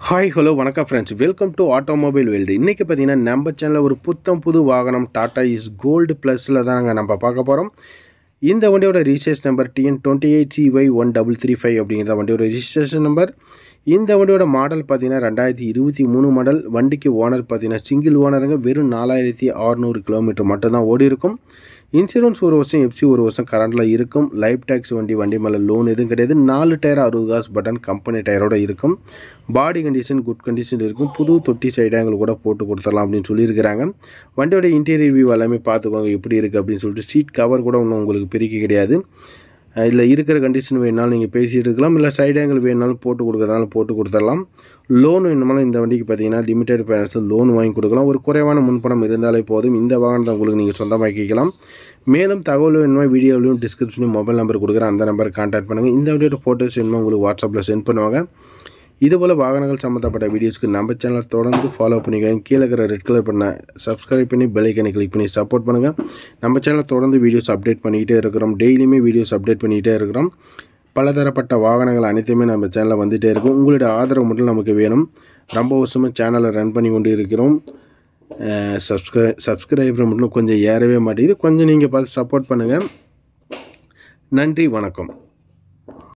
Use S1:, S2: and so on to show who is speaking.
S1: Hi hello வணக்கம் friends, welcome to automobile world. இன்றைக்கி பார்த்தீங்கன்னா நம்ம சேனலில் ஒரு புது வாகனம் டாடா இஸ் கோல்டு ப்ளஸில் தாங்க நம்ம பார்க்க போகிறோம். இந்த வண்டியோட ரிஜிஸ்ட்ரேஷன் நம்பர் TN28CY1335 அப்படிங்கிற வண்டியோட ரிஜிஸ்ட்ரேஷன் நம்பர். இந்த வண்டியோட மாடல் பார்த்தீங்கன்னா 2023 மாடல். வண்டிக்கு ஓனர் பார்த்தீங்கன்னா சிங்கிள் ஓனருங்க. வெறும் 4600 கிலோமீட்டர் மட்டும்தான் ஓடி இருக்கும். இன்சூரன்ஸ் ஒரு வருஷம், எஃப்சி ஒரு வருஷம் கரண்டில் இருக்கும். லைஃப் டேக்ஸ் வண்டி மேலே லோன் எதுவும் கிடையாது. 4 டயர் 60 காசு பட்டன் கம்பெனி டயரோடு இருக்கும். பாடி கண்டிஷன் குட் கண்டிஷன் இருக்கும். புது தொட்டி சைடாங்கள் கூட போட்டு கொடுத்துடலாம் அப்படின்னு சொல்லியிருக்கிறாங்க. வண்டியோட இன்டீரியர் வியூ எல்லாமே பார்த்துக்கோங்க எப்படி இருக்குது அப்படின்னு சொல்லிட்டு. சீட் கவர் கூட ஒன்றும் உங்களுக்கு பிரிக்க கிடையாது. இல்லை இருக்கிற கண்டிஷன் வேணாலும் நீங்கள் பேசிகிட்டு இருக்கலாம். இல்லை சைடு ஆங்கிள் வேணாலும் போட்டு கொடுக்குறதாலும் போட்டு கொடுத்துடலாம். லோன் வேணுமாலும் இந்த வண்டிக்கு பார்த்தீங்கன்னா லிமிடெட் ஃபைனான்ஸில் லோன் வாங்கி கொடுக்கலாம். ஒரு குறைவான முன்பணம் இருந்தாலே போதும். இந்த வாகனத்தை உங்களுக்கு நீங்கள் சொந்தமாக்கிக்கலாம். மேலும் தகவல் வேணுமா வீடியோவிலையும் டிஸ்கிரிப்ஷனையும் மொபைல் நம்பர் கொடுக்குறேன். அந்த நம்பருக்கு கான்டாக்ட் பண்ணுங்கள். இந்த வீடியோட ஃபோட்டோஸ் வேணுமா உங்களுக்கு வாட்ஸ்அப்பில் சென்ட் பண்ணுவாங்க. இதுபோல் வாகனங்கள் சம்மந்தப்பட்ட வீடியோஸ்க்கு நம்ம சேனலை தொடர்ந்து ஃபாலோ பண்ணிக்கோங்க. கீழே இருக்கிற ரெட் கலர் பண்ண சப்ஸ்கிரைப் பண்ணி பெல் ஐக்கனை கிளிக் பண்ணி சப்போர்ட் பண்ணுங்கள். நம்ம சேனலை தொடர்ந்து வீடியோஸ் அப்டேட் பண்ணிக்கிட்டே இருக்கிறோம். டெய்லியுமே வீடியோஸ் அப்டேட் பண்ணிக்கிட்டே இருக்கிறோம். பலதரப்பட்ட வாகனங்கள் அனைத்துமே நம்ம சேனலில் வந்துகிட்டே இருக்கும். உங்களுடைய ஆதரவு மட்டும் நமக்கு வேணும். ரொம்ப வருஷமாக சேனலை ரன் பண்ணி கொண்டு இருக்கிறோம். சப்ஸ்கிரைபர் மட்டும் கொஞ்சம் ஏறவே மாட்டேங்குது. கொஞ்சம் நீங்கள் பார்த்து சப்போர்ட் பண்ணுங்கள். நன்றி, வணக்கம்.